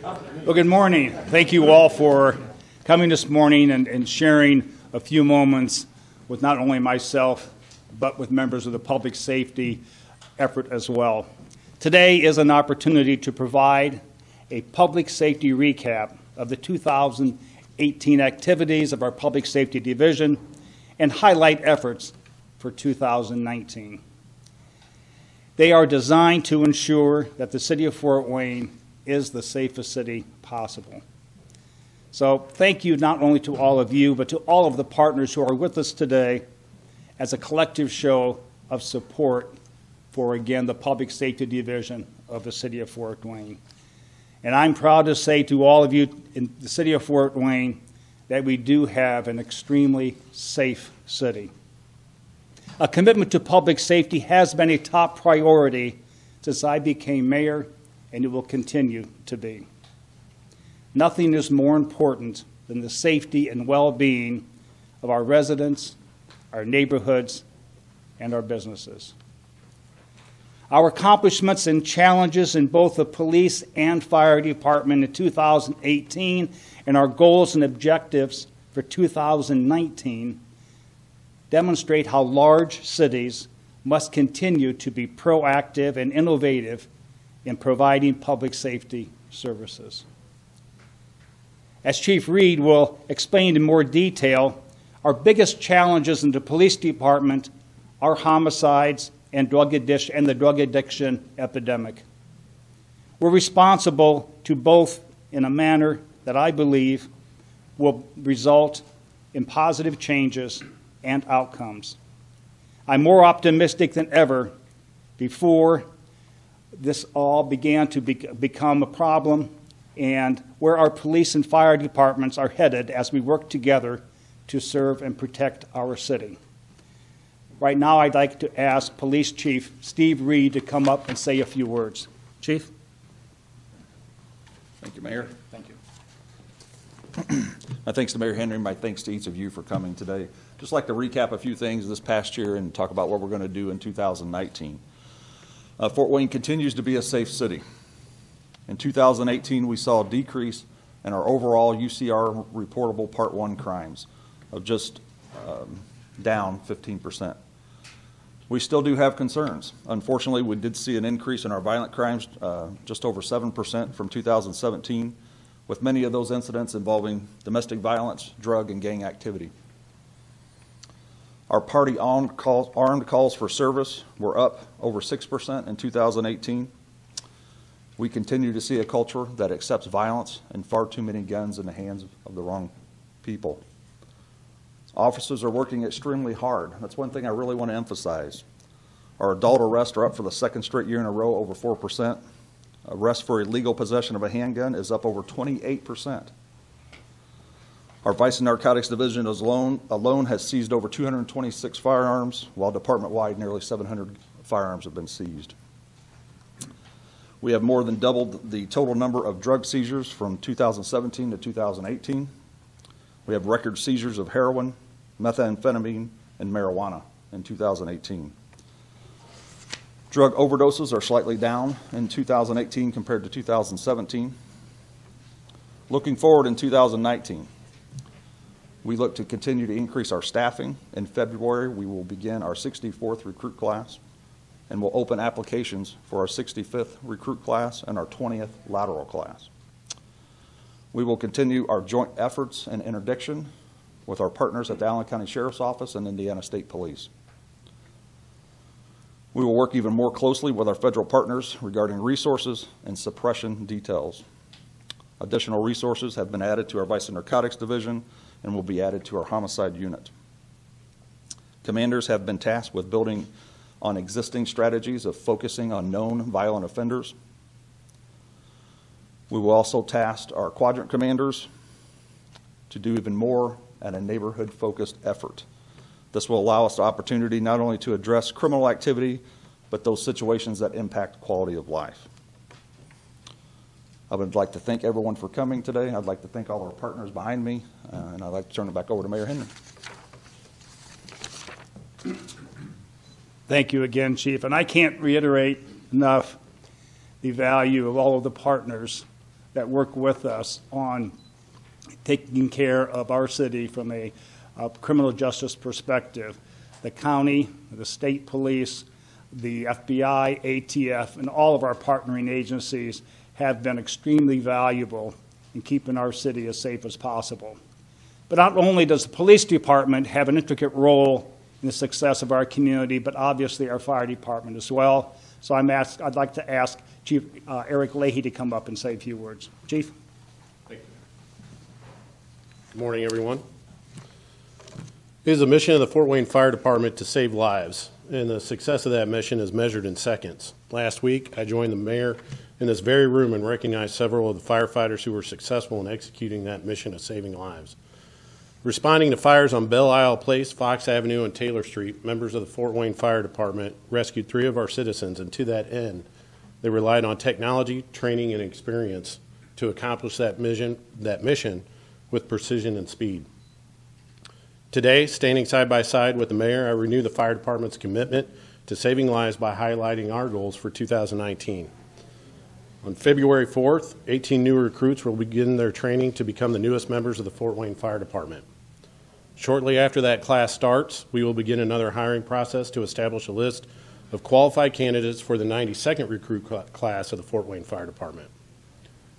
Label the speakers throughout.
Speaker 1: Well, good morning. Thank you all for coming this morning and sharing a few moments with not only myself, but with members of the public safety effort as well. Today is an opportunity to provide a public safety recap of the 2018 activities of our Public Safety Division and highlight efforts for 2019. They are designed to ensure that the City of Fort Wayne is the safest city possible. So thank you not only to all of you, but to all of the partners who are with us today as a collective show of support for, again, the Public Safety Division of the City of Fort Wayne. And I'm proud to say to all of you in the City of Fort Wayne that we do have an extremely safe city. A commitment to public safety has been a top priority since I became mayor, and it will continue to be. Nothing is more important than the safety and well-being of our residents, our neighborhoods, and our businesses. Our accomplishments and challenges in both the police and fire department in 2018 and our goals and objectives for 2019 demonstrate how large cities must continue to be proactive and innovative in providing public safety services. As Chief Reed will explain in more detail, our biggest challenges in the police department are homicides and the drug addiction epidemic. We're responsible to both in a manner that I believe will result in positive changes and outcomes. I'm more optimistic than ever before this all began to become a problem and where our police and fire departments are headed as we work together to serve and protect our city. Right now, I'd like to ask Police Chief Steve Reed to come up and say a few words. Chief?
Speaker 2: Thank you, Mayor.
Speaker 1: Thank you.
Speaker 2: My thanks to Mayor Henry. My thanks to each of you for coming today. Just like to recap a few things this past year and talk about what we're going to do in 2019. Fort Wayne continues to be a safe city. In 2018, we saw a decrease in our overall UCR reportable Part 1 crimes of just down 15%. We still do have concerns. Unfortunately, we did see an increase in our violent crimes, just over 7% from 2017, with many of those incidents involving domestic violence, drug, and gang activity. Our party armed calls for service were up over 6% in 2018. We continue to see a culture that accepts violence and far too many guns in the hands of the wrong people. Officers are working extremely hard. That's one thing I really want to emphasize. Our adult arrests are up for the second straight year in a row, over 4%. Arrests for illegal possession of a handgun is up over 28%. Our Vice and Narcotics Division alone has seized over 226 firearms, while department-wide nearly 700 firearms have been seized. We have more than doubled the total number of drug seizures from 2017 to 2018. We have record seizures of heroin, methamphetamine, and marijuana in 2018. Drug overdoses are slightly down in 2018 compared to 2017. Looking forward in 2019, we look to continue to increase our staffing. In February, we will begin our 64th recruit class, and we'll open applications for our 65th recruit class and our 20th lateral class. We will continue our joint efforts and interdiction with our partners at the Allen County Sheriff's Office and Indiana State Police. We will work even more closely with our federal partners regarding resources and suppression details. Additional resources have been added to our Vice and Narcotics Division and will be added to our homicide unit. Commanders have been tasked with building on existing strategies of focusing on known violent offenders. We will also task our quadrant commanders to do even more at a neighborhood-focused effort. This will allow us the opportunity not only to address criminal activity, but those situations that impact quality of life. I would like to thank everyone for coming today. I'd like to thank all our partners behind me, and I'd like to turn it back over to Mayor Henry.
Speaker 1: Thank you again, Chief. And I can't reiterate enough the value of all of the partners that work with us on taking care of our city from a criminal justice perspective. The county, the state police, the FBI, ATF, and all of our partnering agencies have been extremely valuable in keeping our city as safe as possible. But not only does the police department have an intricate role in the success of our community, but obviously our fire department as well. So I'd like to ask Chief Eric Lahey to come up and say a few words. Chief?
Speaker 3: Thank you. Good morning, everyone. It is the mission of the Fort Wayne Fire Department to save lives, and the success of that mission is measured in seconds. Last week, I joined the mayor in this very room and recognized several of the firefighters who were successful in executing that mission of saving lives. Responding to fires on Belle Isle Place, Fox Avenue, and Taylor Street, members of the Fort Wayne Fire Department rescued 3 of our citizens, and to that end, they relied on technology, training, and experience to accomplish that mission with precision and speed. Today, standing side by side with the mayor, I renew the fire department's commitment to saving lives by highlighting our goals for 2019. On February 4th, 18 new recruits will begin their training to become the newest members of the Fort Wayne Fire Department. Shortly after that class starts, we will begin another hiring process to establish a list of qualified candidates for the 92nd recruit class of the Fort Wayne Fire Department.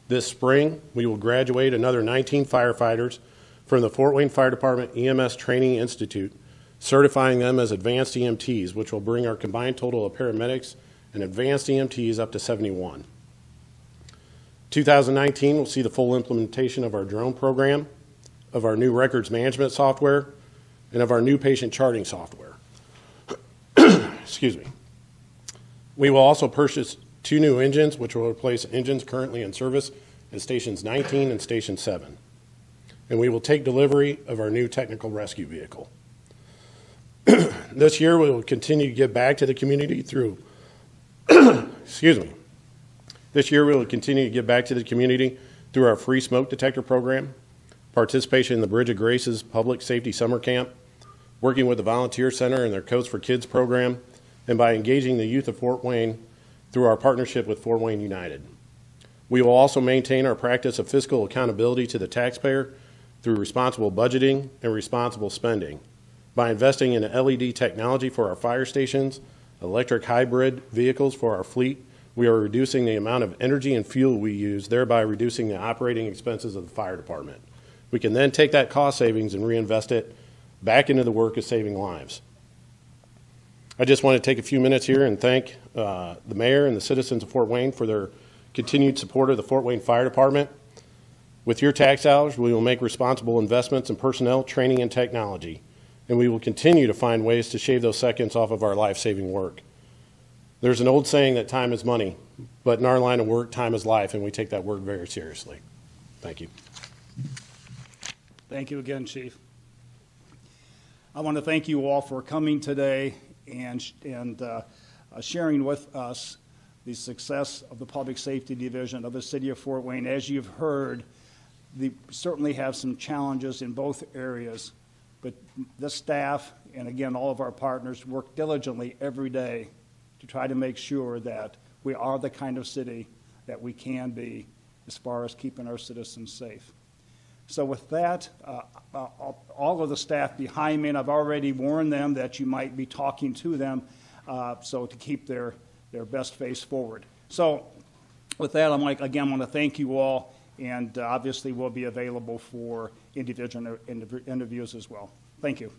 Speaker 3: This spring, we will graduate another 19 firefighters from the Fort Wayne Fire Department EMS Training Institute, certifying them as advanced EMTs, which will bring our combined total of paramedics and advanced EMTs up to 71. 2019 will see the full implementation of our drone program, of our new records management software, and of our new patient charting software. Excuse me. We will also purchase 2 new engines, which will replace engines currently in service at Stations 19 and Station 7. And we will take delivery of our new technical rescue vehicle. This year, we will continue to give back to the community through, excuse me. This year, we will continue to give back to the community through our free smoke detector program, participation in the Bridge of Grace's Public Safety Summer Camp, working with the Volunteer Center and their Coats for Kids program, and by engaging the youth of Fort Wayne through our partnership with Fort Wayne United. We will also maintain our practice of fiscal accountability to the taxpayer through responsible budgeting and responsible spending. By investing in LED technology for our fire stations, electric hybrid vehicles for our fleet, we are reducing the amount of energy and fuel we use, thereby reducing the operating expenses of the fire department. We can then take that cost savings and reinvest it back into the work of saving lives. I just want to take a few minutes here and thank the mayor and the citizens of Fort Wayne for their continued support of the Fort Wayne Fire Department. With your tax dollars, we will make responsible investments in personnel, training, and technology, and we will continue to find ways to shave those seconds off of our life-saving work. There's an old saying that time is money, but in our line of work, time is life, and we take that word very seriously. Thank you.
Speaker 1: Thank you again, Chief. I want to thank you all for coming today and sharing with us the success of the Public Safety Division of the City of Fort Wayne. As you've heard, they certainly have some challenges in both areas, but the staff and again all of our partners work diligently every day to try to make sure that we are the kind of city that we can be as far as keeping our citizens safe. So with that, all of the staff behind me, and I've already warned them that you might be talking to them, so to keep their best face forward. So with that, I want to thank you all, and obviously we'll be available for individual interviews as well. Thank you.